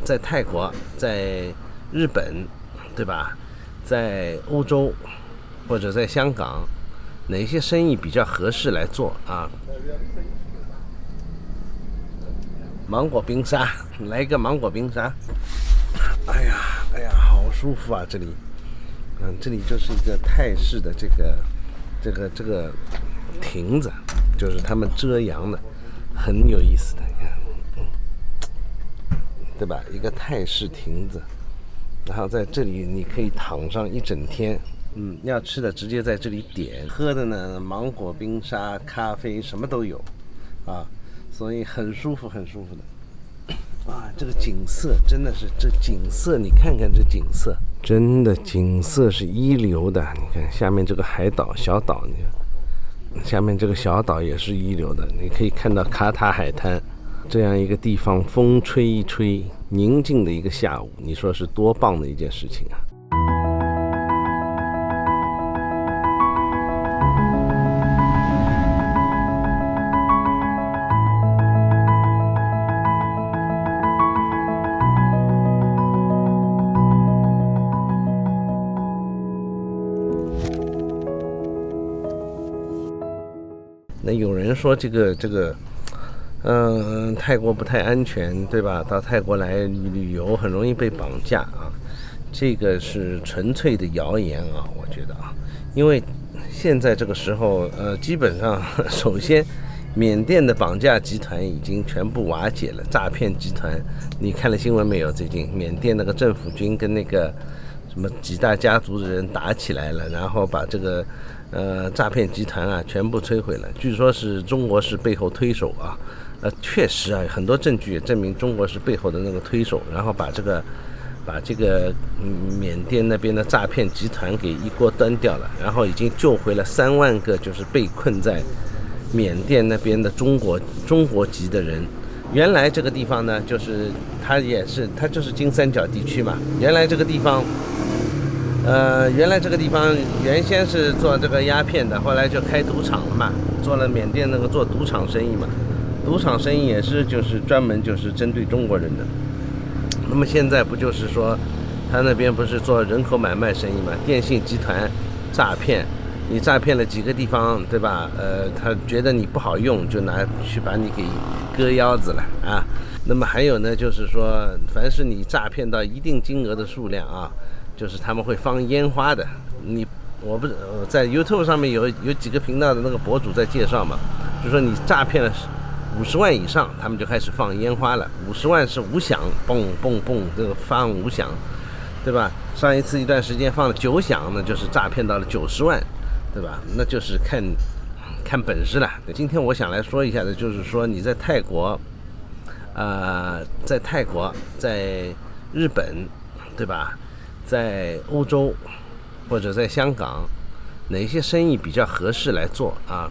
在泰国，在日本，对吧？在欧洲或者在香港，哪些生意比较合适来做啊？芒果冰沙，来一个芒果冰沙。哎呀，好舒服啊，这里。这里就是一个泰式的这个亭子，就是他们遮阳的，很有意思的，你看，对吧？一个泰式亭子，然后在这里你可以躺上一整天。要吃的直接在这里点，喝的呢芒果冰沙、咖啡什么都有，所以很舒服，很舒服的。这个景色真的是，这景色你看看，这景色真的景色是一流的。你看下面这个海岛小岛，你看下面这个小岛也是一流的。你可以看到卡塔海滩这样一个地方，风吹一吹，宁静的一个下午，你说是多棒的一件事情啊！那有人说这个泰国不太安全，对吧？到泰国来旅游很容易被绑架啊，这个是纯粹的谣言啊，我觉得啊，因为现在这个时候，基本上首先缅甸的绑架集团已经全部瓦解了，诈骗集团，你看了新闻没有？最近缅甸那个政府军跟那个什么几大家族的人打起来了，然后把这个诈骗集团啊全部摧毁了，据说是中国是背后推手啊，确实啊，很多证据也证明中国是背后的那个推手，然后把这个缅甸那边的诈骗集团给一锅端掉了，然后已经救回了3万个就是被困在缅甸那边的中国籍的人。原来这个地方呢，就是它就是金三角地区嘛，原来这个地方原先是做这个鸦片的，后来就开赌场了嘛，做了缅甸那个做赌场生意嘛，赌场生意也是就是专门就是针对中国人的。那么现在不就是说，他那边不是做人口买卖生意嘛，电信集团诈骗，你诈骗了几个地方，对吧？他觉得你不好用，就拿去把你给割腰子了啊。那么还有呢，就是说，凡是你诈骗到一定金额的数量啊，就是他们会放烟花的。我不在 YouTube 上面有几个频道的那个博主在介绍嘛，就说你诈骗了50万以上，他们就开始放烟花了。50万是5响，蹦蹦蹦，这个放5响，对吧？上一次一段时间放了9响，那就是诈骗到了90万，对吧？那就是看本事了。今天我想来说一下的，就是说你在泰国，在日本，对吧？在欧洲或者在香港，哪些生意比较合适来做啊？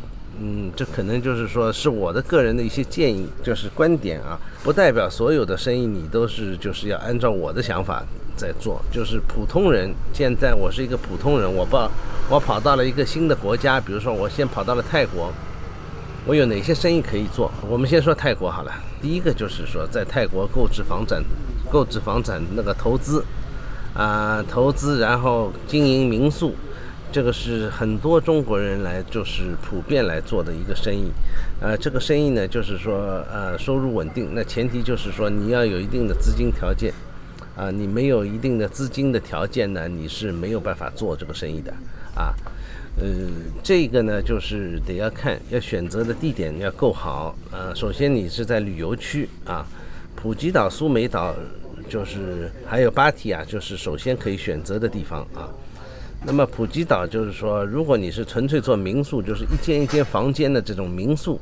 这可能就是说是我的个人的一些建议，就是观点啊，不代表所有的生意你都是就是要按照我的想法在做。就是普通人，现在我是一个普通人，我跑到了一个新的国家，比如说我先跑到了泰国，我有哪些生意可以做？我们先说泰国好了。第一个就是说，在泰国购置房产那个投资，然后经营民宿。这个是很多中国人就是普遍来做的一个生意，这个生意呢，就是说收入稳定，那前提就是说你要有一定的资金条件，你没有一定的资金的条件呢，你是没有办法做这个生意的啊。这个呢，就是要选择的地点要够好，首先你是在旅游区啊，普吉岛、苏梅岛，就是还有芭提雅，就是首先可以选择的地方啊。那么普吉岛就是说，如果你是纯粹做民宿，就是一间一间房间的这种民宿，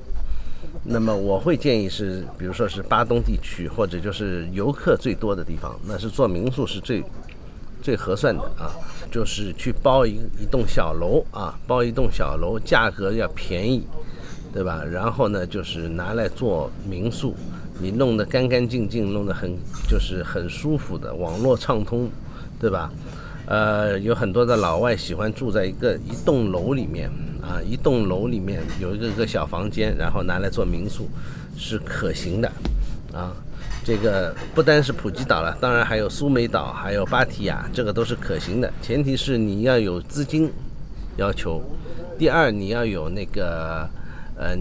那么我会建议是，比如说是巴东地区，或者就是游客最多的地方，那是做民宿是最合算的啊。就是去包一栋小楼啊，价格要便宜，对吧？然后呢，就是拿来做民宿，你弄得干干净净，弄得就是很舒服的，网络畅通，对吧？有很多的老外喜欢住在一栋楼里面啊，一栋楼里面有一个小房间，然后拿来做民宿是可行的啊。这个不单是普吉岛了，当然还有苏梅岛，还有芭提雅，这个都是可行的，前提是你要有资金要求。第二，你要有那个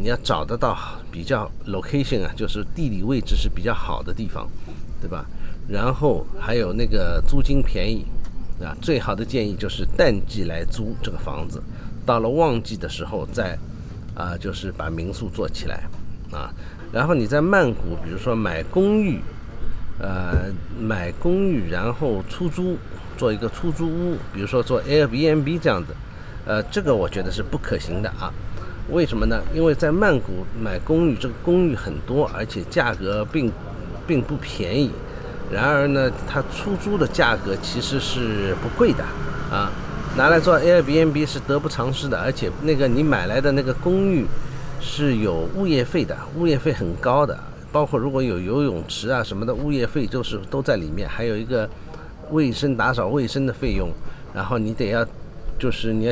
你要找得到比较 location 啊，就是地理位置是比较好的地方，对吧？然后还有那个租金便宜啊，最好的建议就是淡季来租这个房子，到了旺季的时候再就是把民宿做起来啊。然后你在曼谷，比如说买公寓，然后出租，做一个出租屋，比如说做 Airbnb 这样子，这个我觉得是不可行的啊。为什么呢？因为在曼谷买公寓，这个公寓很多，而且价格并不便宜。然而呢，它出租的价格其实是不贵的啊，拿来做 Airbnb 是得不偿失的。而且那个你买来的那个公寓是有物业费的，物业费很高的，包括如果有游泳池啊什么的，物业费都在里面，还有一个打扫卫生的费用。然后你要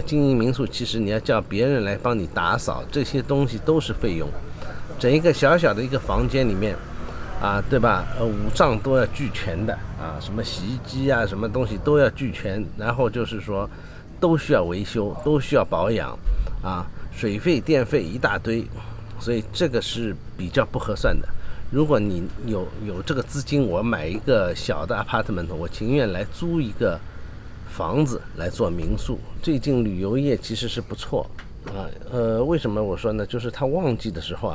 经营民宿，其实你要叫别人来帮你打扫，这些东西都是费用。整一个小小的一个房间里面对吧？五脏都要俱全的什么洗衣机啊，什么东西都要俱全，然后就是说都需要维修，都需要保养水费、电费一大堆，所以这个是比较不合算的。如果你有这个资金，我买一个小的 apartment， 我情愿来租一个房子来做民宿。最近旅游业其实是不错为什么我说呢？就是它旺季的时候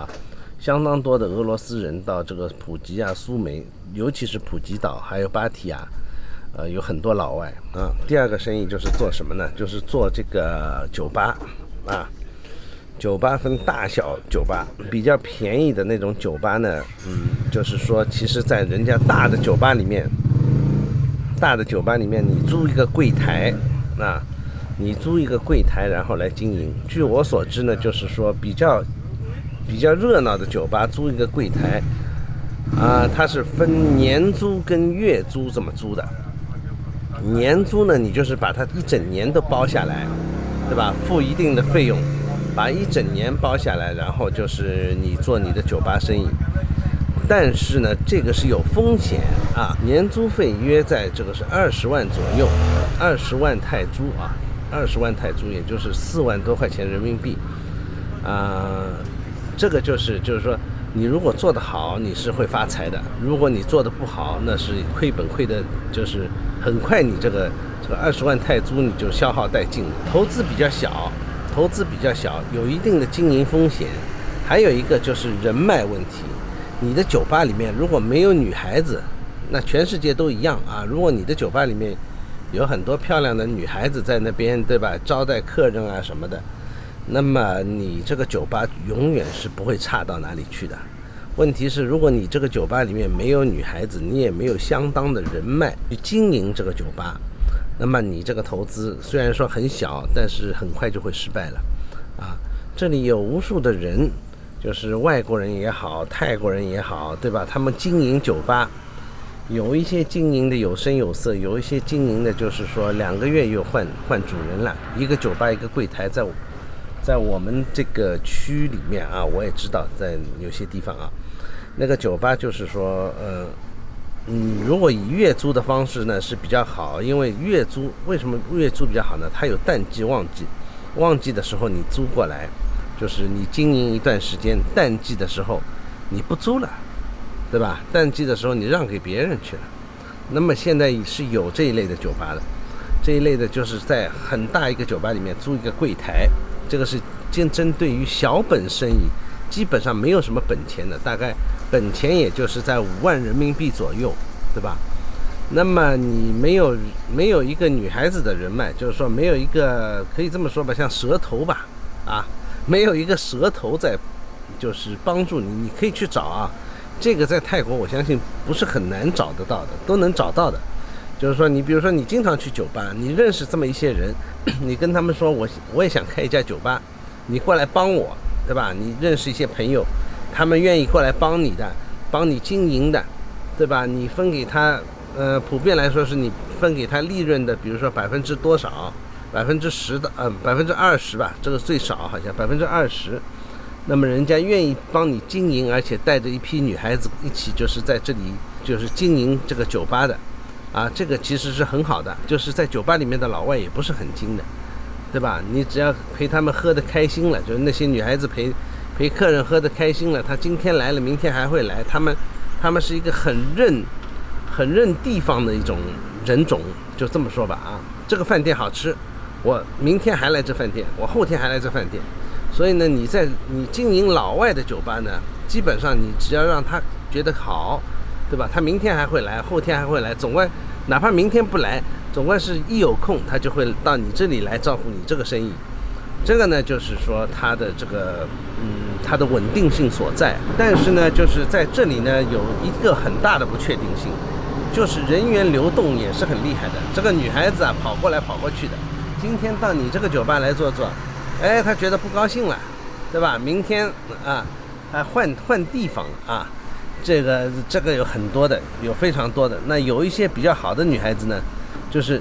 相当多的俄罗斯人到这个普吉苏梅，尤其是普吉岛还有芭提雅，有很多老外第二个生意就是做什么呢？就是做这个酒吧酒吧分大小酒吧，比较便宜的那种酒吧呢，就是说其实在人家大的酒吧里面，你租一个柜台然后来经营。据我所知呢，就是说比较热闹的酒吧租一个柜台它是分年租跟月租这么租的。年租呢，你就是把它一整年都包下来，对吧？付一定的费用，把一整年包下来，然后就是你做你的酒吧生意。但是呢，这个是有风险年租费约在这个是20万左右，20万泰铢20万泰铢，也就是4万多块钱人民币这个就是说，你如果做得好，你是会发财的；如果你做得不好，那是亏的，就是很快你这个20万泰铢你就消耗殆尽了。投资比较小，有一定的经营风险。还有一个就是人脉问题。你的酒吧里面如果没有女孩子，那全世界都一样如果你的酒吧里面有很多漂亮的女孩子在那边，对吧？招待客人什么的，那么你这个酒吧永远是不会差到哪里去的。问题是，如果你这个酒吧里面没有女孩子，你也没有相当的人脉去经营这个酒吧，那么你这个投资虽然说很小，但是很快就会失败了这里有无数的人，就是外国人也好，泰国人也好，对吧？他们经营酒吧，有一些经营的有声有色，有一些经营的就是说2个月又换主人了。一个酒吧一个柜台，在我们这个区里面我也知道，在有些地方那个酒吧就是说如果以月租的方式呢是比较好。因为为什么月租比较好呢？它有淡季旺季的时候你租过来，就是你经营一段时间，淡季的时候你不租了，对吧？淡季的时候你让给别人去了。那么现在是有这一类的酒吧的，这一类的就是在很大一个酒吧里面租一个柜台，这个是针对于小本生意，基本上没有什么本钱的，大概本钱也就是在5万人民币左右，对吧？那么你没有一个女孩子的人脉，就是说没有一个，可以这么说吧，像蛇头吧没有一个蛇头在就是帮助你，你可以去找这个在泰国我相信不是很难找得到的，都能找到的。就是说你比如说你经常去酒吧，你认识这么一些人，你跟他们说我也想开一家酒吧，你过来帮我，对吧？你认识一些朋友，他们愿意过来帮你经营的，对吧？你分给他普遍来说是你分给他利润的，比如说多少，10%的20%吧，这个最少好像20%，那么人家愿意帮你经营，而且带着一批女孩子一起就是在这里就是经营这个酒吧的啊，这个其实是很好的。就是在酒吧里面的老外也不是很精的，对吧？你只要陪他们喝得开心了，就是那些女孩子陪客人喝得开心了，他今天来了明天还会来，他们是一个很认地方的一种人种，就这么说吧啊。这个饭店好吃，我明天还来这饭店，我后天还来这饭店。所以呢，你经营老外的酒吧呢，基本上你只要让他觉得好，对吧？他明天还会来，后天还会来，总归哪怕明天不来，总归是一有空他就会到你这里来照顾你这个生意。这个呢，就是说它的这个它的稳定性所在。但是呢，就是在这里呢有一个很大的不确定性，就是人员流动也是很厉害的。这个女孩子啊，跑过来跑过去的，今天到你这个酒吧来坐，哎，她觉得不高兴了，对吧？明天啊，她换地方啊，这个有很多的，有非常多的。那有一些比较好的女孩子呢，就是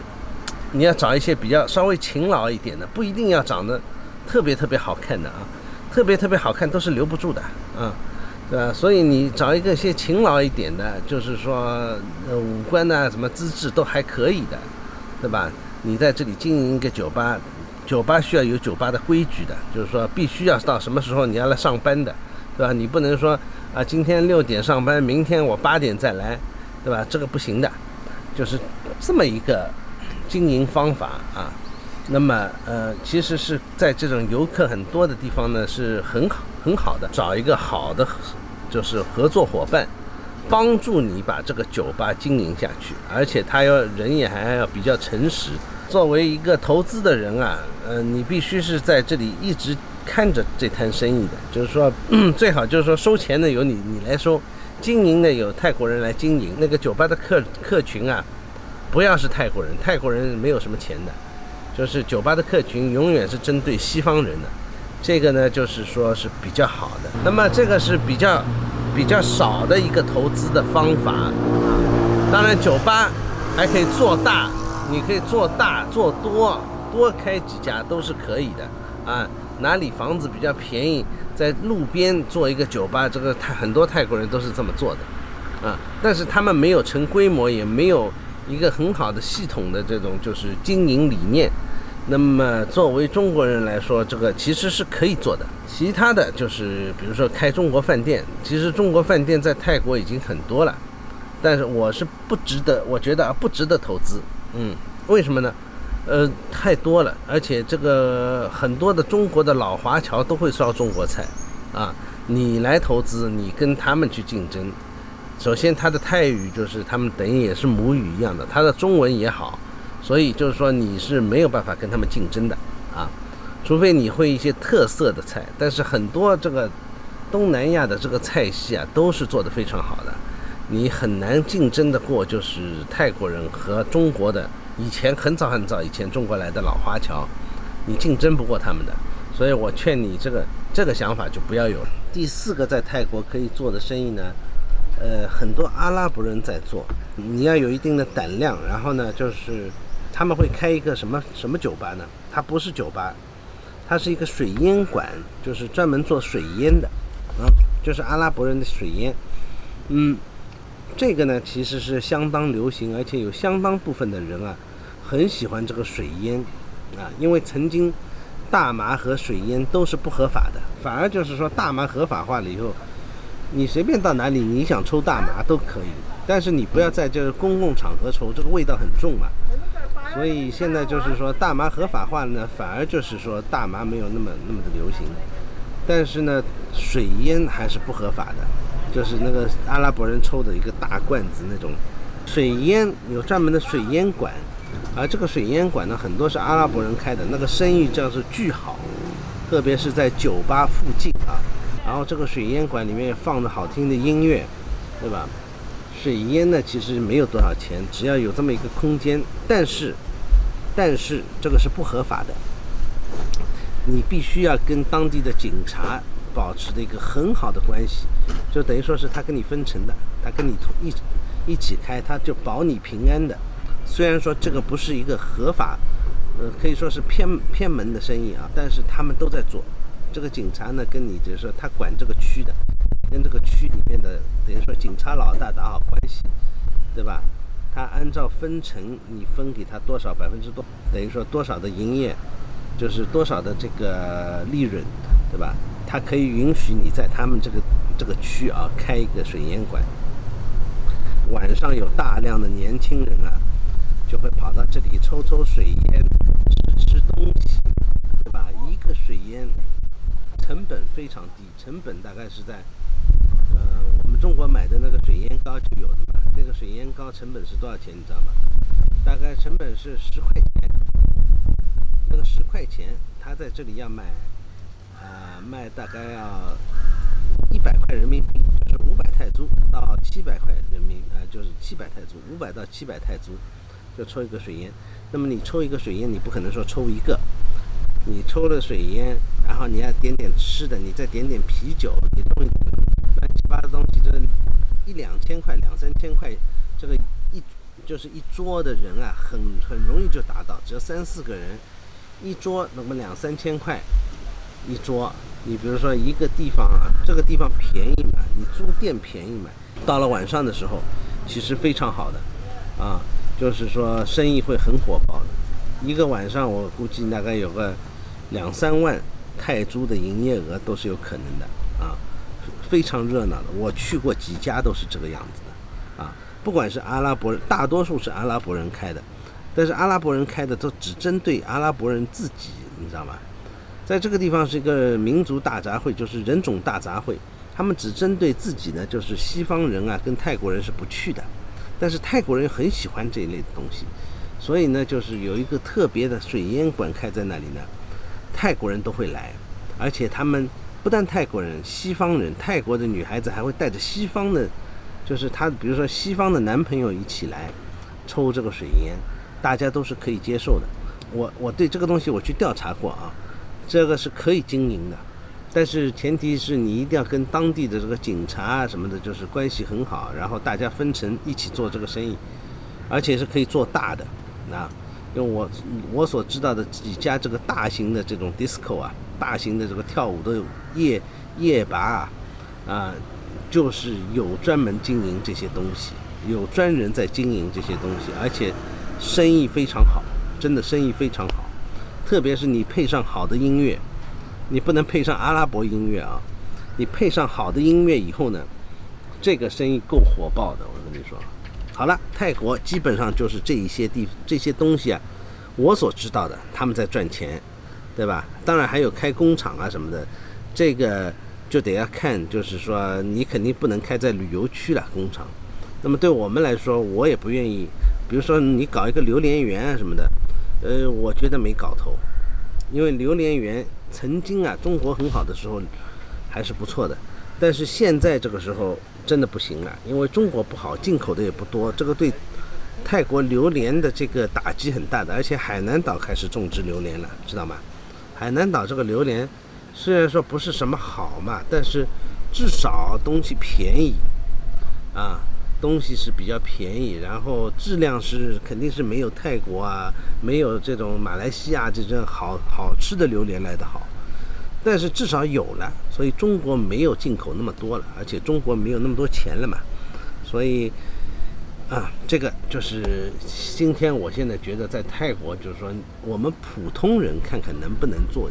你要找一些比较稍微勤劳一点的，不一定要长得特别好看的啊，特别好看都是留不住的啊，对吧？所以你找一个些勤劳一点的，就是说五官啊什么资质都还可以的，对吧？你在这里经营一个酒吧，酒吧需要有酒吧的规矩的，就是说必须要到什么时候你要来上班的，对吧？你不能说啊今天6点上班，明天我8点再来，对吧？这个不行的，就是这么一个经营方法啊。那么其实是在这种游客很多的地方呢，是很好的，找一个好的就是合作伙伴，帮助你把这个酒吧经营下去，而且他人也还要比较诚实。作为一个投资的人啊，你必须是在这里一直看着这摊生意的，就是说最好就是说收钱的由你来收，经营的有泰国人来经营。那个酒吧的客群啊，不要是泰国人，泰国人没有什么钱的，就是酒吧的客群永远是针对西方人的，这个呢就是说是比较好的。那么这个是比较少的一个投资的方法啊。当然酒吧还可以做大，你可以做大做多开几家都是可以的啊。哪里房子比较便宜，在路边做一个酒吧，这个很多泰国人都是这么做的啊。但是他们没有成规模，也没有一个很好的系统的这种就是经营理念。那么作为中国人来说，这个其实是可以做的。其他的就是比如说开中国饭店，其实中国饭店在泰国已经很多了，但是我觉得不值得投资。为什么呢？太多了，而且这个很多的中国的老华侨都会烧中国菜啊。你来投资，你跟他们去竞争，首先他的泰语就是他们等于也是母语一样的，他的中文也好，所以就是说你是没有办法跟他们竞争的啊，除非你会一些特色的菜。但是很多这个东南亚的这个菜系啊，都是做得非常好的，你很难竞争得过就是泰国人和中国的以前很早以前中国来的老华侨，你竞争不过他们的。所以我劝你这个想法就不要有了。第4个在泰国可以做的生意呢，很多阿拉伯人在做，你要有一定的胆量。然后呢，就是他们会开一个什么酒吧呢？它不是酒吧，它是一个水烟馆，就是专门做水烟的就是阿拉伯人的水烟。这个呢其实是相当流行，而且有相当部分的人啊很喜欢这个水烟啊，因为曾经大麻和水烟都是不合法的，反而就是说大麻合法化了以后，你随便到哪里你想抽大麻都可以，但是你不要在这个公共场合抽，这个味道很重嘛。所以现在就是说大麻合法化呢，反而就是说大麻没有那么的流行，但是呢水烟还是不合法的，就是那个阿拉伯人抽的一个大罐子那种水烟，有专门的水烟馆，而这个水烟馆呢很多是阿拉伯人开的，那个生意叫做巨好，特别是在酒吧附近啊。然后这个水烟馆里面放着好听的音乐，对吧？水烟呢其实没有多少钱，只要有这么一个空间，但是这个是不合法的，你必须要跟当地的警察保持的一个很好的关系，就等于说是他跟你分成的，他跟你一起开，他就保你平安的。虽然说这个不是一个合法可以说是偏门的生意啊，但是他们都在做，这个警察呢跟你就是说他管这个区的，跟这个区里面的等于说警察老大打好关系，对吧？他按照分成，你分给他多少多，等于说多少的营业，就是多少的这个利润，对吧？他可以允许你在他们这个区啊开一个水烟馆。晚上有大量的年轻人啊，就会跑到这里抽水烟，吃东西，对吧？一个水烟成本非常低，成本大概是在我们中国买的那个水烟膏就有的嘛。那个水烟膏成本是多少钱你知道吗？大概成本是10块钱。那个10块钱他在这里要卖大概要100块人民币，就是500泰铢到700块人民就是700泰铢，500到700泰铢就抽一个水烟。那么你抽一个水烟，你不可能说抽一个，你抽了水烟，然后你要点点吃的，你再点点啤酒，你弄一点乱七八糟的东西，这1-2千块、2-3千块，这个就是一桌的人啊，很容易就达到，只要3-4个人一桌，那么2-3千块一桌。你比如说一个地方啊，这个地方便宜嘛，你租店便宜嘛，到了晚上的时候其实非常好的啊，就是说生意会很火爆的。一个晚上我估计大概有个2-3万泰铢的营业额都是有可能的啊，非常热闹的。我去过几家都是这个样子的啊，不管是阿拉伯人，大多数是阿拉伯人开的，但是阿拉伯人开的都只针对阿拉伯人自己，你知道吗？在这个地方是一个民族大杂烩，就是人种大杂烩，他们只针对自己呢，就是西方人啊跟泰国人是不去的，但是泰国人很喜欢这一类的东西，所以呢就是有一个特别的水烟馆开在那里呢，泰国人都会来，而且他们不但泰国人，西方人，泰国的女孩子还会带着西方的，就是她比如说西方的男朋友一起来抽这个水烟，大家都是可以接受的。我对这个东西我去调查过啊，这个是可以经营的，但是前提是你一定要跟当地的这个警察啊什么的，就是关系很好，然后大家分成一起做这个生意，而且是可以做大的啊。因为我所知道的几家这个大型的这种 disco 啊，大型的这个跳舞的夜吧啊，就是有专门经营这些东西，有专人在经营这些东西，而且生意非常好，真的生意非常好。特别是你配上好的音乐，你不能配上阿拉伯音乐啊，你配上好的音乐以后呢，这个生意够火爆的，我跟你说。好了，泰国基本上就是这些东西啊，我所知道的，他们在赚钱，对吧？当然还有开工厂啊什么的，这个就得要看，就是说你肯定不能开在旅游区了工厂。那么对我们来说，我也不愿意，比如说你搞一个榴莲园啊什么的，我觉得没搞头，因为榴莲园曾经啊中国很好的时候还是不错的，但是现在这个时候真的不行了，因为中国不好，进口的也不多，这个对泰国榴莲的这个打击很大的。而且海南岛开始种植榴莲了，知道吗？海南岛这个榴莲虽然说不是什么好嘛，但是至少东西便宜啊，东西是比较便宜，然后质量是肯定是没有泰国啊，没有这种马来西亚这种好吃的榴莲来的好，但是至少有了，所以中国没有进口那么多了，而且中国没有那么多钱了嘛，所以这个就是今天我现在觉得在泰国，就是说我们普通人看看能不能做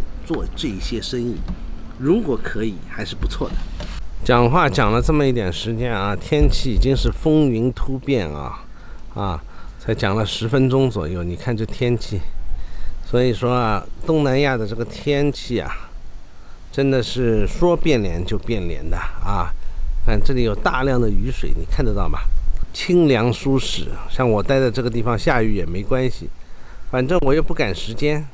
这些生意，如果可以还是不错的。讲话讲了这么一点时间啊，天气已经是风云突变才讲了10分钟左右，你看这天气，所以说啊，东南亚的这个天气啊，真的是说变脸就变脸的啊！看这里有大量的雨水，你看得到吗？清凉舒适，像我待在这个地方下雨也没关系，反正我又不赶时间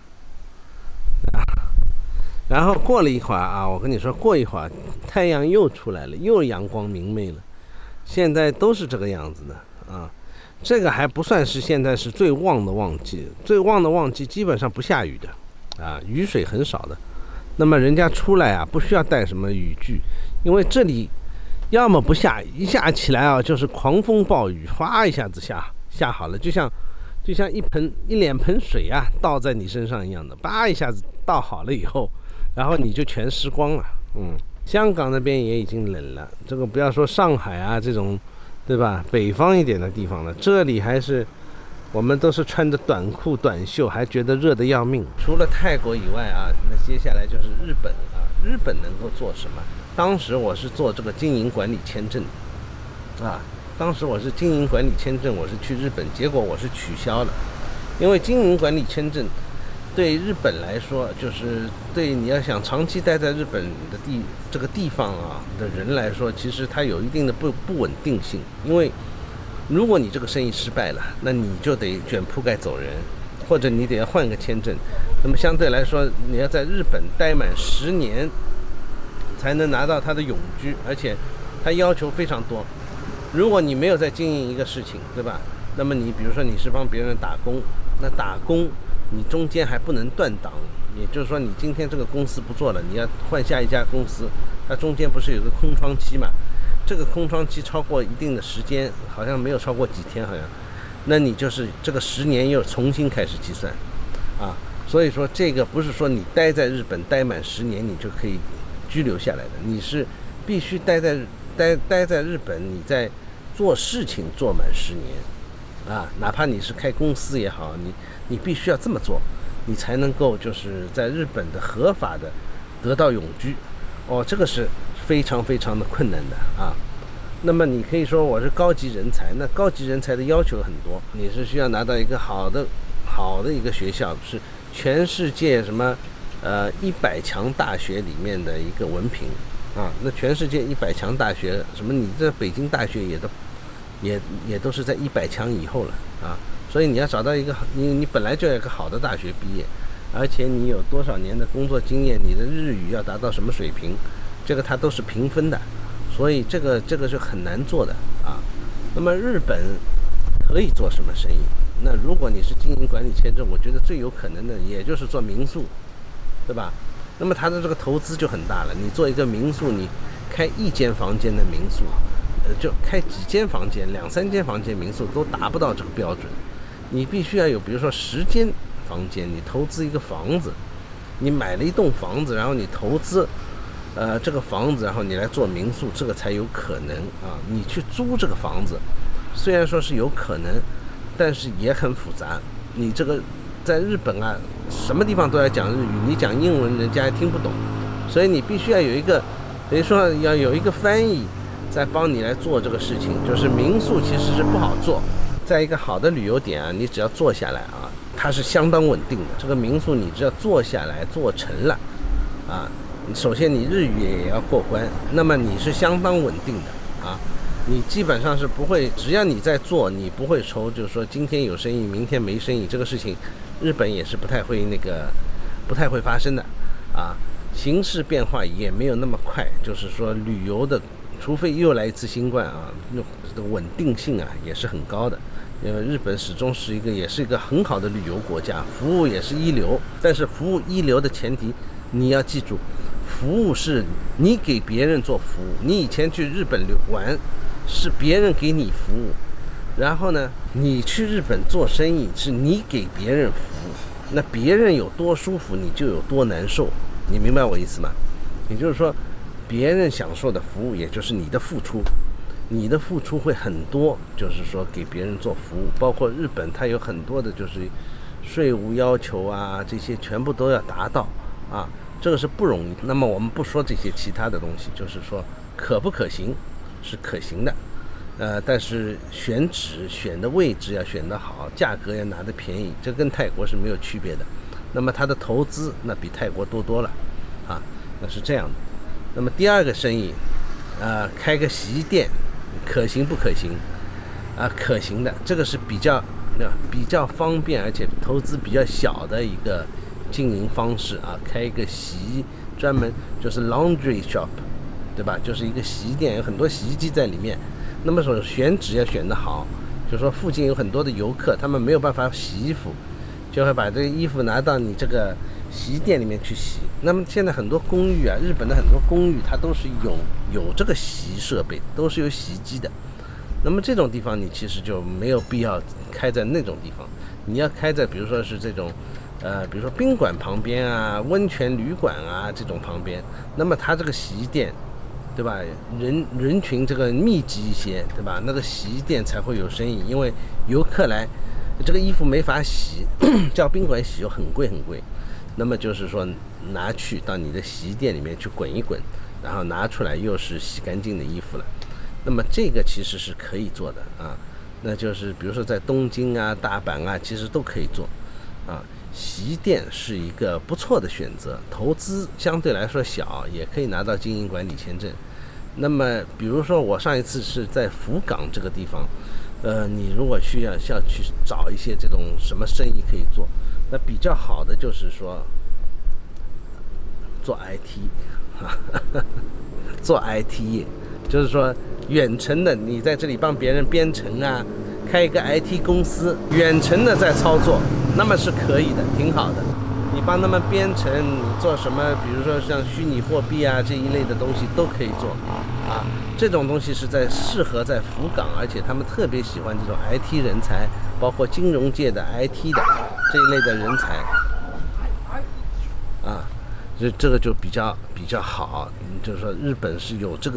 然后过了一会儿啊，我跟你说，过一会儿太阳又出来了，又阳光明媚了。现在都是这个样子的啊。这个还不算是现在是最旺的旺季，最旺的旺季基本上不下雨的啊，雨水很少的。那么人家出来啊，不需要带什么雨具，因为这里要么不下，一下起来啊就是狂风暴雨，哗一下子下好了，就像一脸盆水啊倒在你身上一样的，叭一下子倒好了以后，然后你就全湿光了。香港那边也已经冷了，这个不要说上海啊这种，对吧？北方一点的地方了，这里还是我们都是穿着短裤短袖，还觉得热得要命。除了泰国以外啊，那接下来就是日本啊。日本能够做什么？当时我是做这个经营管理签证啊，当时我是经营管理签证，我是去日本，结果我是取消了，因为经营管理签证对日本来说，就是对你要想长期待在日本的这个地方啊的人来说，其实它有一定的不稳定性。因为如果你这个生意失败了，那你就得卷铺盖走人，或者你得要换个签证。那么相对来说，你要在日本待满10年才能拿到它的永居，而且它要求非常多。如果你没有在经营一个事情，对吧？那么你比如说你是帮别人打工，那打工你中间还不能断档，也就是说你今天这个公司不做了，你要换下一家公司，它中间不是有个空窗期嘛？这个空窗期超过一定的时间，好像没有超过几天，好像，那你就是这个10年又重新开始计算啊。所以说这个不是说你待在日本待满10年你就可以居留下来的，你是必须待在日本，你在做事情做满10年啊，哪怕你是开公司也好，你必须要这么做，你才能够就是在日本的合法的得到永居。这个是非常非常的困难的啊。那么你可以说我是高级人才，那高级人才的要求很多，你是需要拿到一个好的一个学校，是全世界什么100强大学里面的一个文凭啊。那全世界100强大学，什么你这北京大学也都是在100强以后了啊。所以你要找到一个你本来就有一个好的大学毕业，而且你有多少年的工作经验，你的日语要达到什么水平，这个它都是评分的。所以这个是很难做的啊。那么日本可以做什么生意？那如果你是经营管理签证，我觉得最有可能的也就是做民宿，对吧？那么它的这个投资就很大了。你做一个民宿，你开1间房间的民宿，就开几间房间，2、3间房间民宿都达不到这个标准。你必须要有，比如说10间房间，你投资一个房子，你买了一栋房子，然后你投资这个房子，然后你来做民宿，这个才有可能啊。你去租这个房子，虽然说是有可能，但是也很复杂。你这个在日本啊，什么地方都要讲日语，你讲英文人家也听不懂，所以你必须要有一个，等于说要有一个翻译在帮你来做这个事情。就是民宿其实是不好做，在一个好的旅游点啊，你只要做下来啊，它是相当稳定的。这个民宿你只要做下来做成了啊，首先你日语也要过关，那么你是相当稳定的啊。你基本上是不会，只要你在做，你不会愁，就是说今天有生意明天没生意，这个事情日本也是不太会发生的啊。形势变化也没有那么快，就是说旅游的除非又来一次新冠啊，这个稳定性啊也是很高的。因为日本始终是也是一个很好的旅游国家，服务也是一流。但是服务一流的前提，你要记住，服务是你给别人做服务。你以前去日本玩，是别人给你服务，然后呢，你去日本做生意是你给别人服务，那别人有多舒服，你就有多难受。你明白我意思吗？也就是说，别人享受的服务，也就是你的付出。你的付出会很多，就是说给别人做服务。包括日本它有很多的就是税务要求啊，这些全部都要达到啊，这个是不容易。那么我们不说这些其他的东西，就是说可不可行是可行的，但是选址选的位置要选得好，价格要拿得便宜，这跟泰国是没有区别的。那么它的投资那比泰国多了啊，那是这样的。那么第二个生意开个洗衣店可行不可行啊？可行的，这个是比较方便，而且投资比较小的一个经营方式啊。开一个专门就是 laundry shop， 对吧？就是一个洗衣店，有很多洗衣机在里面。那么说选址要选得好，就是说附近有很多的游客，他们没有办法洗衣服，就会把这个衣服拿到你这个洗衣店里面去洗。那么现在很多公寓啊，日本的很多公寓它都是有这个洗衣设备，都是有洗衣机的。那么这种地方你其实就没有必要开在那种地方，你要开在比如说是这种比如说宾馆旁边啊、温泉旅馆啊这种旁边，那么它这个洗衣店，对吧？人群这个密集一些，对吧？那个洗衣店才会有生意，因为游客来，这个衣服没法洗，叫宾馆洗又很贵很贵。那么就是说拿去到你的洗衣店里面去滚一滚，然后拿出来又是洗干净的衣服了。那么这个其实是可以做的啊，那就是比如说在东京啊、大阪啊，其实都可以做啊。洗衣店是一个不错的选择，投资相对来说小，也可以拿到经营管理签证。那么比如说我上一次是在福冈这个地方，你如果要去找一些这种什么生意可以做，那比较好的就是说做 IT 做 IT 业，就是说远程的，你在这里帮别人编程啊，开一个 IT 公司，远程的在操作，那么是可以的，挺好的。你帮他们编程，你做什么，比如说像虚拟货币啊这一类的东西都可以做啊。这种东西是适合在福冈，而且他们特别喜欢这种 IT 人才，包括金融界的 IT 的这一类的人才啊。这个就比较好，就是说日本是有这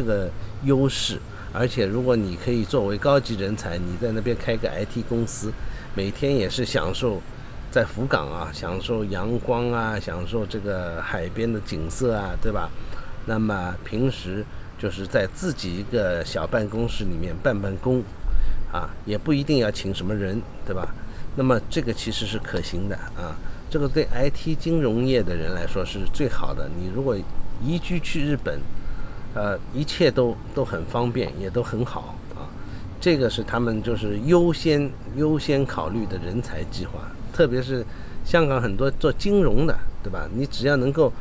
个优势，而且如果你可以作为高级人才，你在那边开个 IT 公司，每天也是享受在福冈啊，享受阳光啊，享受这个海边的景色啊，对吧？那么平时就是在自己一个小办公室里面办公啊，也不一定要请什么人，对吧？那么这个其实是可行的啊。这个对 IT 金融业的人来说是最好的。你如果移居去日本，一切都很方便，也都很好啊。这个是他们就是优先考虑的人才计划。特别是香港很多做金融的，对吧？你只要能够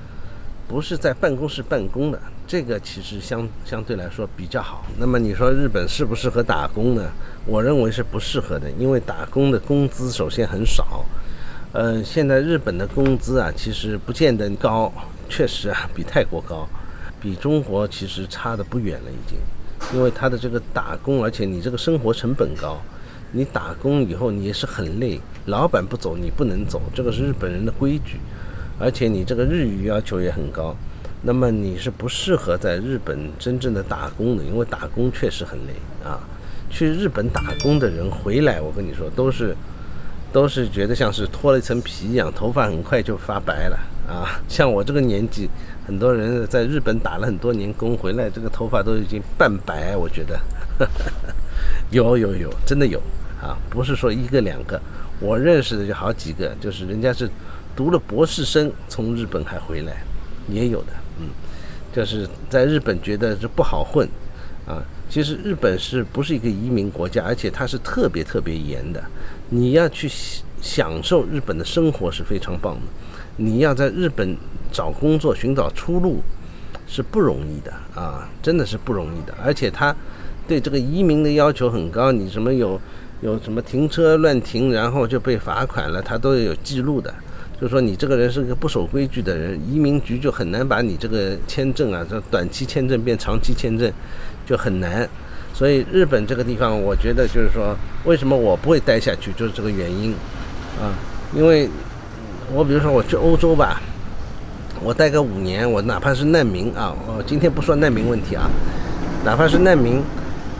不是在办公室办公的，这个其实相对来说比较好。那么你说日本适不适合打工呢？我认为是不适合的，因为打工的工资首先很少。现在日本的工资啊，其实不见得高，确实啊，比泰国高，比中国其实差得不远了已经。因为他的这个打工，而且你这个生活成本高，你打工以后你也是很累，老板不走你不能走，这个是日本人的规矩。而且你这个日语要求也很高，那么你是不适合在日本真正的打工的，因为打工确实很累啊。去日本打工的人回来，我跟你说都是觉得像是脱了一层皮一样，头发很快就发白了啊！像我这个年纪，很多人在日本打了很多年工回来，这个头发都已经半白，我觉得有，真的有啊！不是说一个两个，我认识的就好几个，就是人家是读了博士生从日本还回来，也有的，就是在日本觉得这不好混啊。其实日本是不是一个移民国家，而且它是特别严的。你要去享受日本的生活是非常棒的，你要在日本找工作寻找出路是不容易的啊，真的是不容易的。而且他对这个移民的要求很高，你什么有什么停车乱停，然后就被罚款了，他都有记录的。就是说你这个人是个不守规矩的人，移民局就很难把你这个签证啊，这短期签证变长期签证就很难。所以日本这个地方，我觉得就是说，为什么我不会待下去，就是这个原因啊。因为我比如说我去欧洲吧，我待个5年，我哪怕是难民啊，我今天不说难民问题啊，哪怕是难民，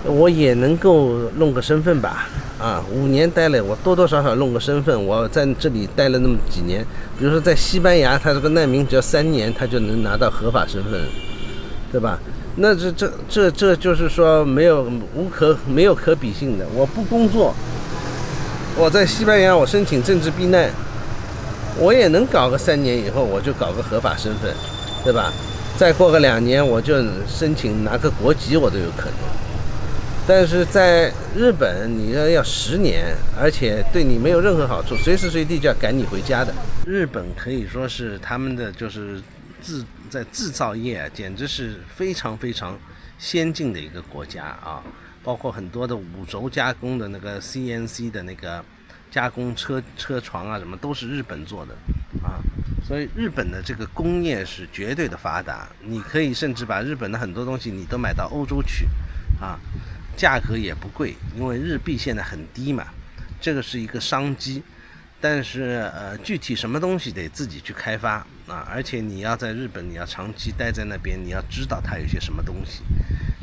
我也能够弄个身份吧。啊，5年待了，我多少弄个身份。我在这里待了那么几年，比如说在西班牙，他这个难民只要3年，他就能拿到合法身份，对吧？那这就是说没有可比性的。我不工作，我在西班牙我申请政治避难，我也能搞个3年以后，我就搞个合法身份，对吧？再过个2年，我就申请拿个国籍，我都有可能。但是在日本，你要10年，而且对你没有任何好处，随时随地就要赶你回家的。日本可以说是他们的就是在制造业简直是非常先进的一个国家啊，包括很多的5轴加工的那个 CNC 的那个加工车床啊，什么都是日本做的啊。所以日本的这个工业是绝对的发达，你可以甚至把日本的很多东西你都买到欧洲去啊。价格也不贵，因为日币现在很低嘛，这个是一个商机。但是具体什么东西得自己去开发啊，而且你要在日本，你要长期待在那边，你要知道它有些什么东西。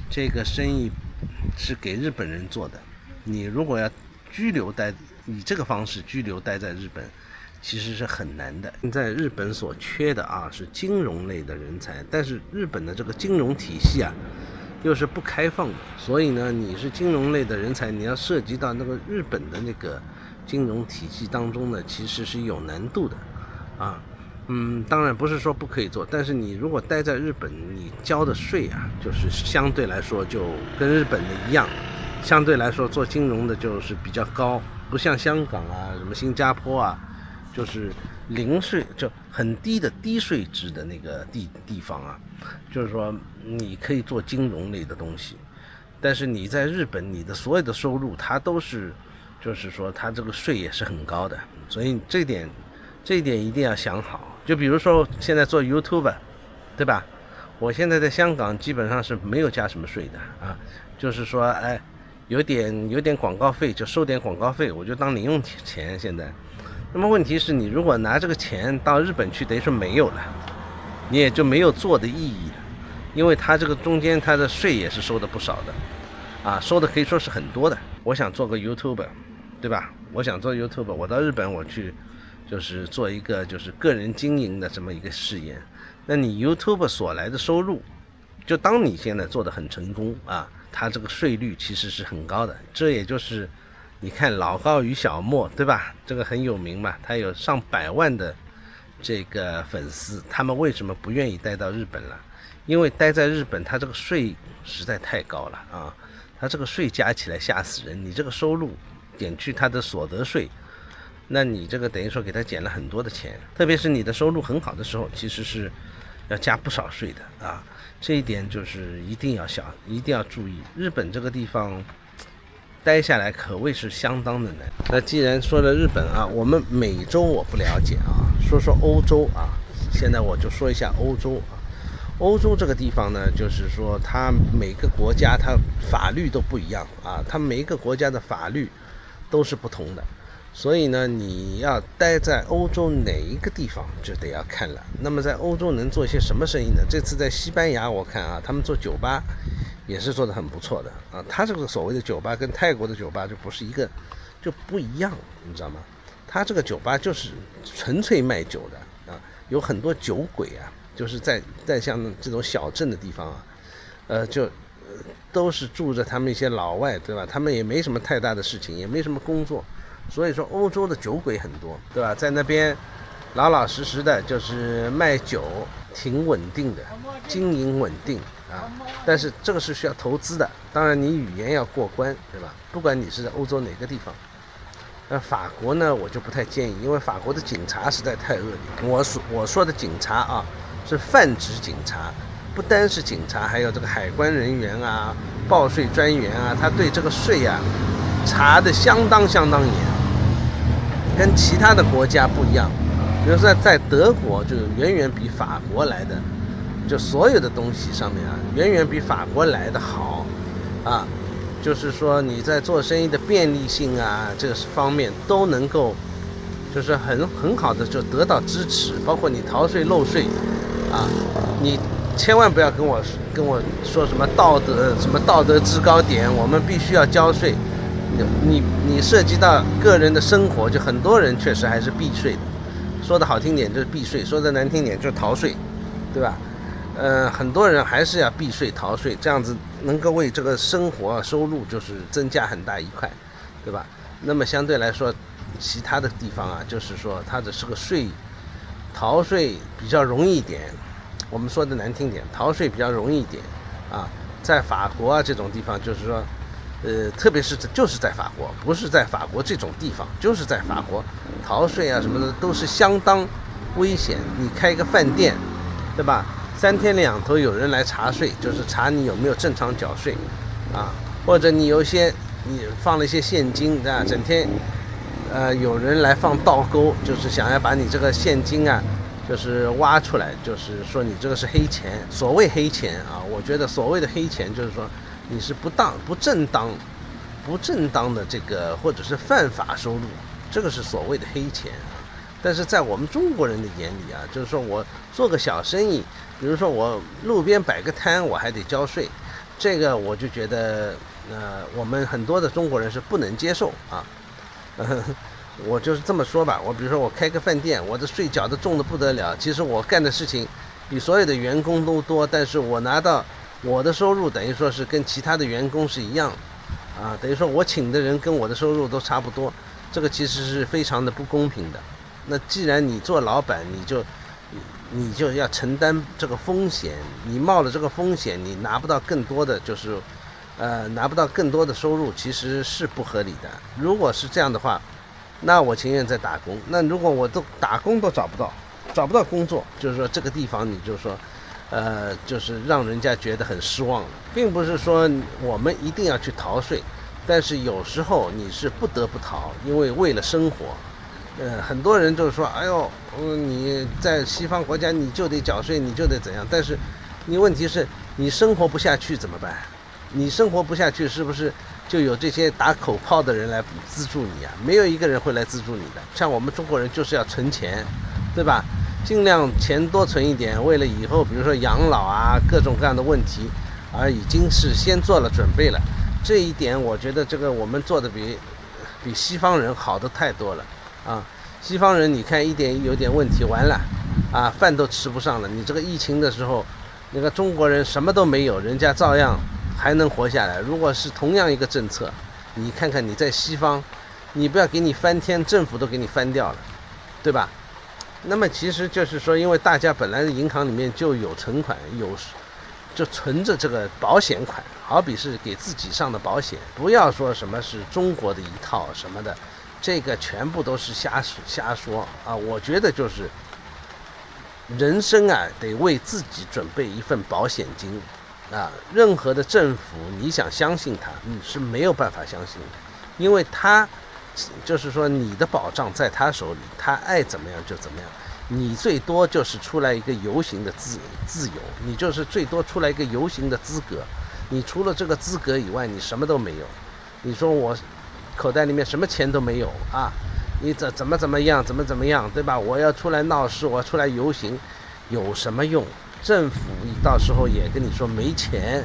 这个生意是给日本人做的，你如果要以这个方式居留待在日本，其实是很难的。现在日本所缺的是金融类的人才，但是日本的这个金融体系又是不开放的，所以呢，你是金融类的人才，你要涉及到那个日本的那个金融体系当中呢，其实是有难度的啊。当然不是说不可以做，但是你如果待在日本，你交的税就是相对来说就跟日本的一样，相对来说做金融的就是比较高，不像香港什么新加坡就是零税，就很低的低税制的那个地方就是说你可以做金融类的东西，但是你在日本，你的所有的收入它都是，就是说它这个税也是很高的，所以这一点一定要想好。就比如说现在做 YouTube， 对吧？我现在在香港基本上是没有加什么税的就是说有点广告费就收点广告费，我就当零用钱现在。那么问题是你如果拿这个钱到日本去，等于说没有了，你也就没有做的意义了，因为它这个中间它的税也是收的不少的收的可以说是很多的。我想做个 YouTuber， 对吧？我想做 YouTuber， 我到日本我去就是做一个就是个人经营的这么一个事业，那你 YouTuber 所来的收入，就当你现在做的很成功它这个税率其实是很高的。这也就是你看老高与小莫，对吧？这个很有名嘛，他有上百万的这个粉丝，他们为什么不愿意待到日本了？因为待在日本他这个税实在太高了他这个税加起来吓死人，你这个收入减去他的所得税，那你这个等于说给他减了很多的钱，特别是你的收入很好的时候，其实是要加不少税的这一点就是一定要注意。日本这个地方待下来可谓是相当的难。那既然说了日本我们美洲我不了解说欧洲现在我就说一下欧洲欧洲这个地方呢，就是说它每个国家它法律都不一样它每一个国家的法律都是不同的，所以呢，你要待在欧洲哪一个地方就得要看了。那么在欧洲能做一些什么生意呢？这次在西班牙我看他们做酒吧也是做得很不错的他这个所谓的酒吧跟泰国的酒吧就不一样，你知道吗？他这个酒吧就是纯粹卖酒的有很多酒鬼就是在像这种小镇的地方都是住着他们一些老外，对吧？他们也没什么太大的事情，也没什么工作，所以说欧洲的酒鬼很多，对吧？在那边老老实实的就是卖酒，挺稳定的，经营稳定但是这个是需要投资的，当然你语言要过关，对吧？不管你是在欧洲哪个地方。那法国呢，我就不太建议，因为法国的警察实在太恶劣。我说的警察是泛指警察，不单是警察，还有这个海关人员报税专员他对这个税查得相当严，跟其他的国家不一样。比如说在德国就远远比法国来的，就所有的东西上面远远比法国来的好就是说你在做生意的便利性这个方面都能够就是很好的就得到支持，包括你逃税漏税你千万不要跟我说什么道德制高点，我们必须要交税。你涉及到个人的生活，就很多人确实还是避税的，说的好听点就是避税，说的难听点就是逃税，对吧？很多人还是要避税逃税，这样子能够为这个生活收入就是增加很大一块，对吧？那么相对来说，其他的地方就是说它的这个逃税比较容易一点。我们说的难听点，逃税比较容易一点在法国这种地方，就是说特别是就是在法国，不是在法国这种地方，就是在法国逃税什么的都是相当危险。你开一个饭店，对吧？3天2头有人来查税，就是查你有没有正常缴税或者你放了一些现金整天有人来放倒钩，就是想要把你这个现金就是挖出来，就是说你这个是黑钱。所谓黑钱我觉得所谓的黑钱就是说你是不正当的这个或者是犯法收入这个是所谓的黑钱啊。但是在我们中国人的眼里啊，就是说我做个小生意，比如说我路边摆个摊，我还得交税，这个我就觉得，我们很多的中国人是不能接受啊。我就是这么说吧，我比如说我开个饭店，我的税缴的重的不得了，其实我干的事情比所有的员工都多，但是我拿到我的收入等于说是跟其他的员工是一样啊，等于说我请的人跟我的收入都差不多，这个其实是非常的不公平的。那既然你做老板，你就要承担这个风险，你冒了这个风险，你拿不到更多的就是拿不到更多的收入，其实是不合理的。如果是这样的话，那我情愿在打工。那如果我都打工都找不到工作，就是说这个地方你就说就是让人家觉得很失望了。并不是说我们一定要去逃税，但是有时候你是不得不逃，因为为了生活。很多人就是说，哎呦，你在西方国家你就得缴税，你就得怎样，但是你问题是你生活不下去怎么办？你生活不下去，是不是就有这些打口炮的人来资助你啊？没有一个人会来资助你的。像我们中国人就是要存钱，对吧？尽量钱多存一点，为了以后比如说养老啊，各种各样的问题，已经是先做了准备了。这一点我觉得这个我们做的比西方人好的太多了啊！西方人你看有点问题，完了啊，饭都吃不上了。你这个疫情的时候，那个中国人什么都没有，人家照样还能活下来。如果是同样一个政策，你看看你在西方，你不要给你翻天，政府都给你翻掉了，对吧？那么其实就是说，因为大家本来的银行里面就有存款，就存着这个保险款，好比是给自己上的保险。不要说什么是中国的一套什么的，这个全部都是瞎说啊！我觉得就是人生啊，得为自己准备一份保险金啊！任何的政府，你想相信他，你是没有办法相信的，因为他就是说你的保障在他手里，他爱怎么样就怎么样。你最多就是出来一个游行的自由，你就是最多出来一个游行的资格。你除了这个资格以外，你什么都没有。你说我口袋里面什么钱都没有啊？你怎么样，对吧？我要出来闹事，我出来游行，有什么用？政府到时候也跟你说没钱，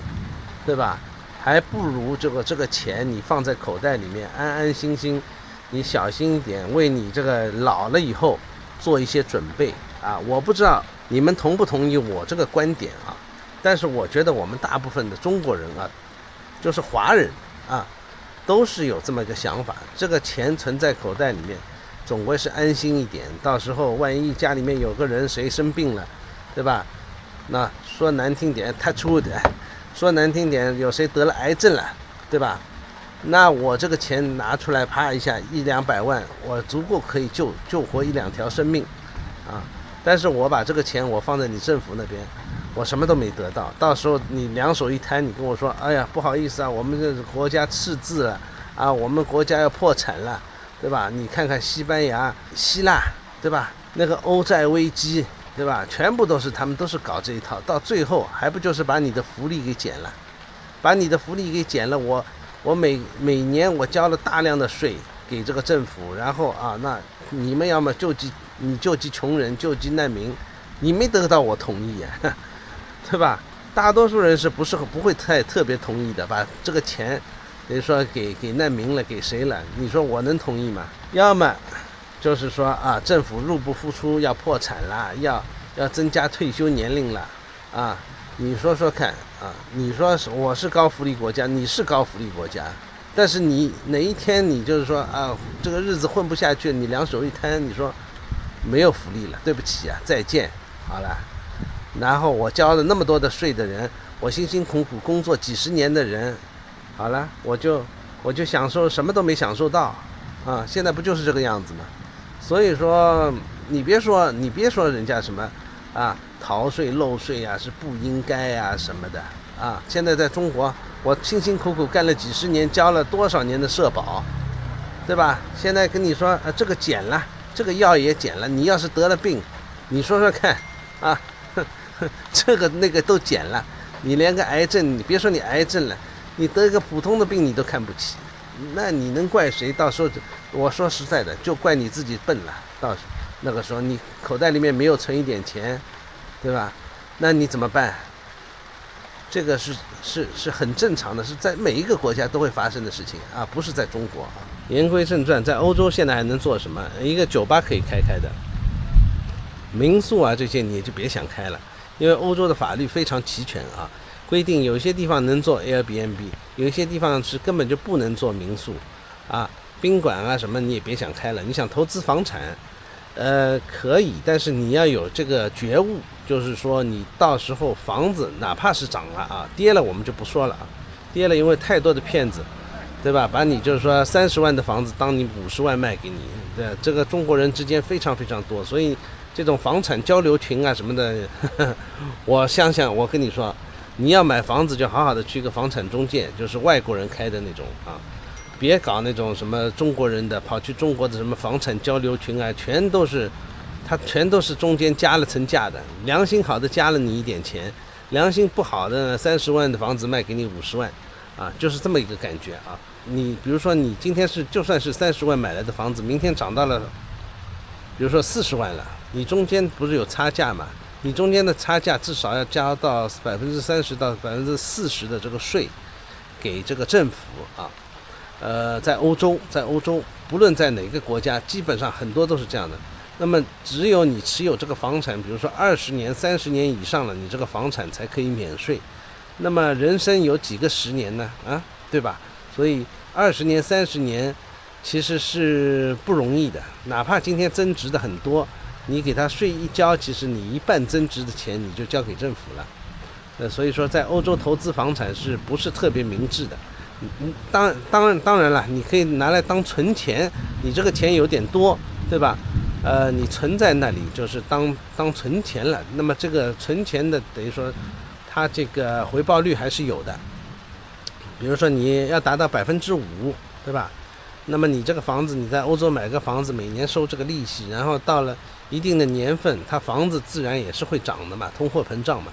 对吧？还不如这个钱你放在口袋里面，安安心心，你小心一点，为你这个老了以后做一些准备啊！我不知道你们同不同意我这个观点啊？但是我觉得我们大部分的中国人啊，就是华人啊，都是有这么一个想法。这个钱存在口袋里面，总归是安心一点。到时候万一家里面有个人谁生病了，对吧？那说难听点 ，touch wood， 说难听点，有谁得了癌症了，对吧？那我这个钱拿出来，啪一下100-200万，我足够可以救活1-2条生命啊！但是我把这个钱我放在你政府那边，我什么都没得到。到时候你两手一摊，你跟我说，哎呀，不好意思啊，我们这国家赤字了啊，我们国家要破产了，对吧？你看看西班牙、希腊，对吧？那个欧债危机，对吧？全部都是他们都是搞这一套，到最后还不就是把你的福利给减了，把你的福利给减了。我每年我交了大量的税给这个政府，然后啊，那你们要么救济穷人，救济难民，你没得到我同意啊，对吧？大多数人是不会特别同意的，把这个钱，比如说给难民了，给谁了？你说我能同意吗？要么就是说啊，政府入不敷出，要破产了，要增加退休年龄了啊。你说说看啊！你说我是高福利国家，你是高福利国家，但是你哪一天你就是说啊，这个日子混不下去，你两手一摊，你说没有福利了，对不起啊，再见，好了。然后我交了那么多的税的人，我辛辛苦苦工作几十年的人，好了，我就享受什么都没享受到啊！现在不就是这个样子吗？所以说你别说人家什么啊。逃税漏税啊，是不应该啊什么的啊！现在在中国，我辛辛苦苦干了几十年，交了多少年的社保，对吧？现在跟你说，这个减了，这个药也减了。你要是得了病，你说说看啊，这个那个都减了，你连个癌症，你别说你癌症了，你得一个普通的病你都看不起，那你能怪谁？到时候我说实在的，就怪你自己笨了。到那个时候你口袋里面没有存一点钱，对吧？那你怎么办？这个是很正常的，是在每一个国家都会发生的事情啊，不是在中国啊。言归正传，在欧洲现在还能做什么？一个酒吧可以开的，民宿啊这些你也就别想开了，因为欧洲的法律非常齐全啊，规定有些地方能做 Airbnb， 有一些地方是根本就不能做民宿啊，宾馆啊什么你也别想开了。你想投资房产，可以，但是你要有这个觉悟，就是说你到时候房子哪怕是涨了啊，跌了我们就不说了啊，跌了因为太多的骗子，对吧？把你就是说30万的房子当你50万卖给你，对，这个中国人之间非常非常多，所以这种房产交流群啊什么的，我跟你说，你要买房子就好好的去一个房产中介，就是外国人开的那种啊。别搞那种什么中国人的跑去中国的什么房产交流群啊，全都是中间加了层价的，良心好的加了你一点钱，良心不好的呢30万的房子卖给你50万，啊，就是这么一个感觉啊。你比如说你今天就算是30万买来的房子，明天涨到了，比如说40万了，你中间不是有差价嘛？你中间的差价至少要加到30%到40%的这个税给这个政府啊。在欧洲，不论在哪个国家，基本上很多都是这样的。那么，只有你持有这个房产，比如说20年、30年以上了，你这个房产才可以免税。那么，人生有几个10年呢？啊，对吧？所以20年、30年其实是不容易的。哪怕今天增值的很多，你给他税一交，其实你一半增值的钱你就交给政府了。所以说，在欧洲投资房产是不是特别明智的？当然了，你可以拿来当存钱，你这个钱有点多，对吧？你存在那里就是当存钱了，那么这个存钱的等于说，它这个回报率还是有的。比如说你要达到5%，对吧？那么你这个房子你在欧洲买个房子，每年收这个利息，然后到了一定的年份，它房子自然也是会涨的嘛，通货膨胀嘛。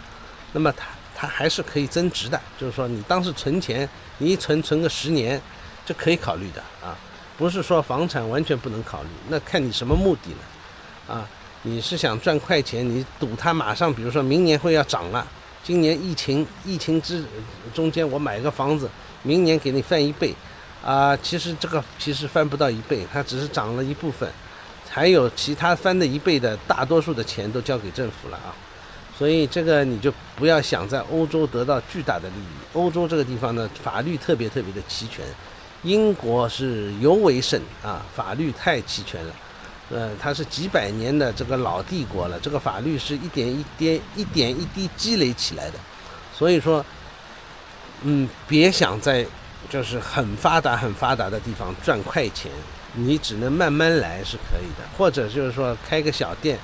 那么它还是可以增值的，就是说你当时存钱，你一存个10年，这可以考虑的啊，不是说房产完全不能考虑，那看你什么目的了啊？你是想赚快钱，你赌它马上，比如说明年会要涨了，今年疫情中间我买个房子，明年给你翻1倍啊，其实翻不到1倍，它只是涨了一部分，还有其他翻的1倍的大多数的钱都交给政府了啊。所以这个你就不要想在欧洲得到巨大的利益。欧洲这个地方呢，法律特别的齐全，英国是尤为甚啊，法律太齐全了。它是几百年的这个老帝国了，这个法律是一点一滴积累起来的。所以说，别想在就是很发达的地方赚快钱，你只能慢慢来是可以的，或者就是说开个小店，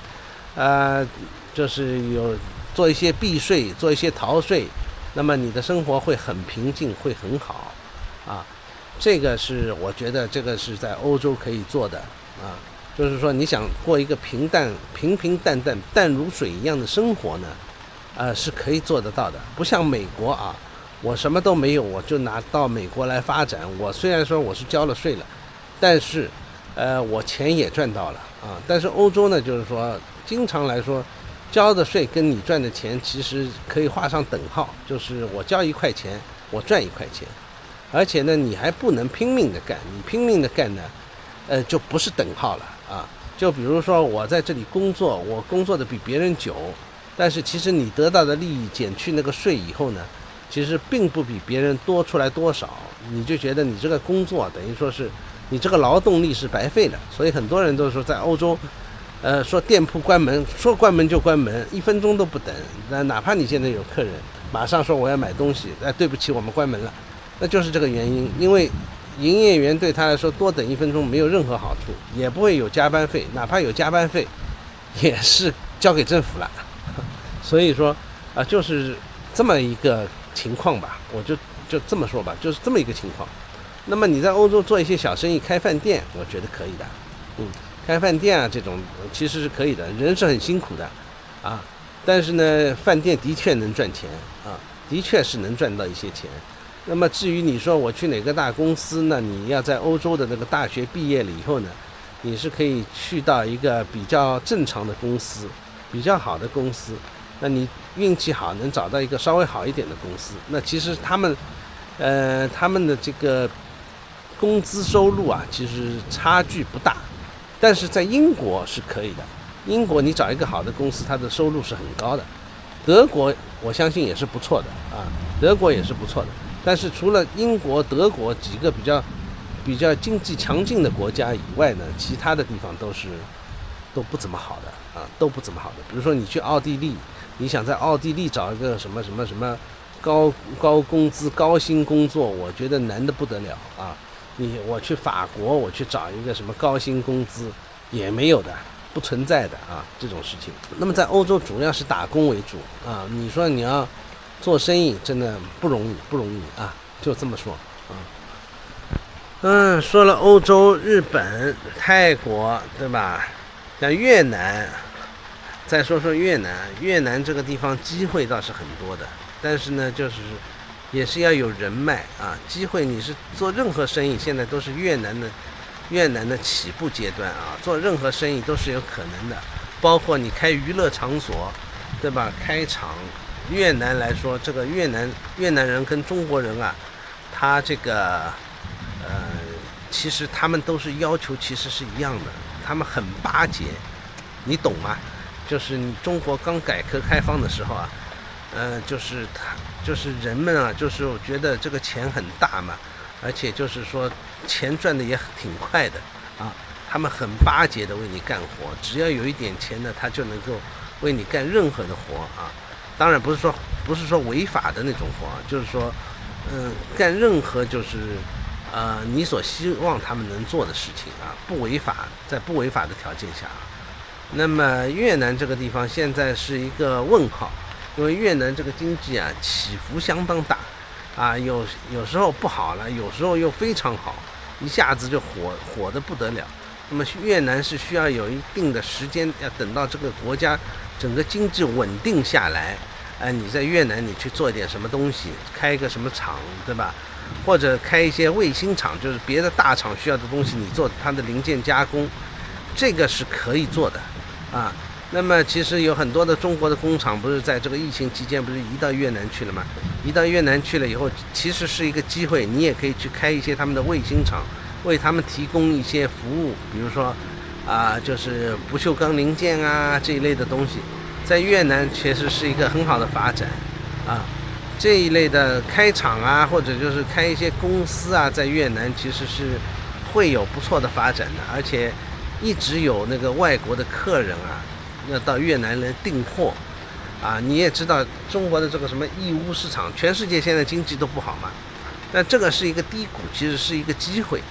就是做一些避税，做一些逃税，那么你的生活会很平静，会很好啊。这个是我觉得这个是在欧洲可以做的啊，就是说你想过一个平淡淡如水一样的生活呢，是可以做得到的。不像美国啊，我什么都没有，我就拿到美国来发展。我虽然说我是交了税了，但是我钱也赚到了啊。但是欧洲呢，就是说经常来说，交的税跟你赚的钱其实可以画上等号，就是我交1块钱，我赚1块钱，而且呢，你还不能拼命的干，你拼命的干呢，就不是等号了啊。就比如说我在这里工作，我工作的比别人久，但是其实你得到的利益减去那个税以后呢，其实并不比别人多出来多少，你就觉得你这个工作等于说是你这个劳动力是白费的。所以很多人都说在欧洲。说店铺关门，说关门就关门，1分钟都不等。哪怕你现在有客人，马上说我要买东西，对不起，我们关门了，那就是这个原因。因为营业员对他来说多等1分钟没有任何好处，也不会有加班费，哪怕有加班费，也是交给政府了。所以说就是这么一个情况吧，我就这么说吧，就是这么一个情况。那么你在欧洲做一些小生意，开饭店，我觉得可以的，开饭店啊，这种其实是可以的，人是很辛苦的啊，但是呢，饭店的确能赚钱啊，的确是能赚到一些钱。那么至于你说我去哪个大公司呢？你要在欧洲的那个大学毕业了以后呢，你是可以去到一个比较正常的公司，比较好的公司。那你运气好，能找到一个稍微好一点的公司。那其实他们的这个工资收入啊，其实差距不大。但是在英国是可以的，英国你找一个好的公司，它的收入是很高的。德国我相信也是不错的啊，德国也是不错的。但是除了英国、德国几个比较经济强劲的国家以外呢，其他的地方都不怎么好的啊，都不怎么好的。比如说你去奥地利，你想在奥地利找一个什么高工资、高薪工作，我觉得难得不得了啊。我去法国，我去找一个什么高薪工资也没有的，不存在的啊，这种事情。那么在欧洲主要是打工为主啊，你说你要做生意真的不容易啊，就这么说啊。说了欧洲、日本、泰国，对吧？像越南，再说说越南这个地方机会倒是很多的，但是呢，就是也是要有人脉啊。机会你是做任何生意，现在都是越南的起步阶段啊，做任何生意都是有可能的，包括你开娱乐场所，对吧？开厂。越南来说，这个越南人跟中国人啊，他这个其实他们都是要求其实是一样的，他们很巴结，你懂吗？就是你中国刚改革开放的时候啊，就是人们啊，就是我觉得这个钱很大嘛，而且就是说钱赚的也挺快的啊，他们很巴结的为你干活，只要有一点钱呢，他就能够为你干任何的活啊。当然不是说违法的那种活，就是说，干任何就是你所希望他们能做的事情啊，不违法，在不违法的条件下。那么越南这个地方现在是一个问号，因为越南这个经济啊起伏相当大啊，有时候不好了，有时候又非常好，一下子就火得不得了。那么越南是需要有一定的时间，要等到这个国家整个经济稳定下来，你在越南你去做一点什么东西，开一个什么厂，对吧？或者开一些卫星厂，就是别的大厂需要的东西，你做它的零件加工，这个是可以做的啊。那么其实有很多的中国的工厂，不是在这个疫情期间不是移到越南去了吗？移到越南去了以后，其实是一个机会，你也可以去开一些他们的卫星厂，为他们提供一些服务，比如说就是不锈钢零件啊这一类的东西，在越南确实是一个很好的发展啊。这一类的开厂啊，或者就是开一些公司啊，在越南其实是会有不错的发展的，而且一直有那个外国的客人啊，要到越南来订货啊。你也知道中国的这个什么义乌市场，全世界现在经济都不好嘛，那这个是一个低谷，其实是一个机会，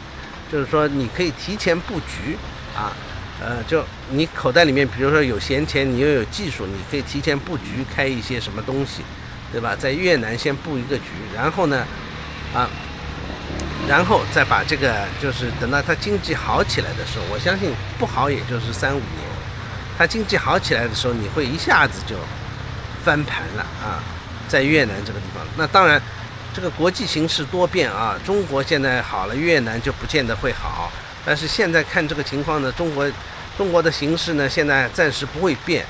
就是说你可以提前布局啊。就你口袋里面比如说有闲钱，你又有技术，你可以提前布局开一些什么东西，对吧？在越南先布一个局，然后呢然后再把这个就是等到它经济好起来的时候，我相信不好也就是3-5年，它经济好起来的时候，你会一下子就翻盘了啊，在越南这个地方。那当然这个国际形势多变啊，中国现在好了，越南就不见得会好。但是现在看这个情况呢，中国的形势呢，现在暂时不会变，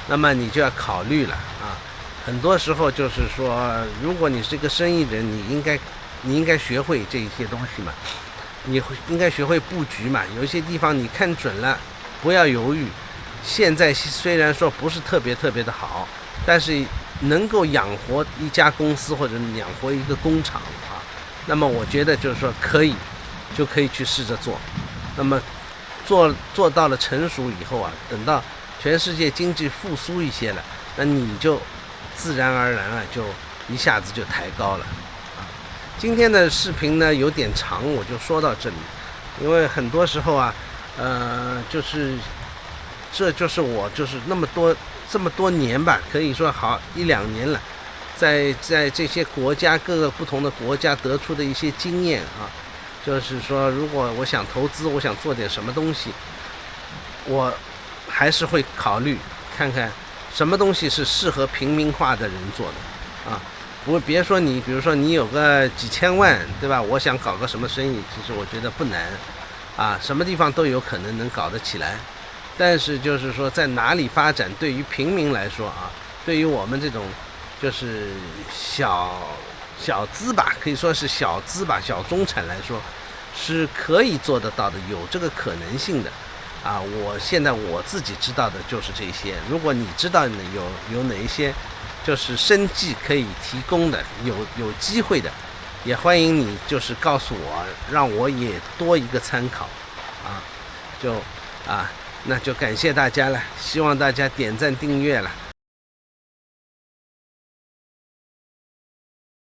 那么你就要考虑了啊。很多时候就是说，如果你是个生意人，你应该学会这一些东西嘛，你应该学会布局嘛。有一些地方你看准了，不要犹豫。现在虽然说不是特别的好，但是能够养活一家公司或者养活一个工厂啊，那么我觉得就是说就可以去试着做。那么做到了成熟以后啊，等到全世界经济复苏一些了，那你就自然而然啊，就一下子就抬高了啊。今天的视频呢有点长，我就说到这里，因为很多时候啊，这就是我就是这么多年吧，可以说好1-2年了，在这些国家各个不同的国家得出的一些经验啊。就是说，如果我想投资，我想做点什么东西，我还是会考虑看看什么东西是适合平民化的人做的啊。不，别说你，比如说你有个几千万，对吧？我想搞个什么生意，其实我觉得不难，啊，什么地方都有可能能搞得起来。但是就是说，在哪里发展，对于平民来说啊，对于我们这种就是小资吧，可以说是小资吧，小中产来说，是可以做得到的，有这个可能性的。啊，我现在我自己知道的就是这些。如果你知道有哪一些就是生计可以提供的，有机会的，也欢迎你就是告诉我，让我也多一个参考。啊，那就感谢大家了，希望大家点赞订阅了。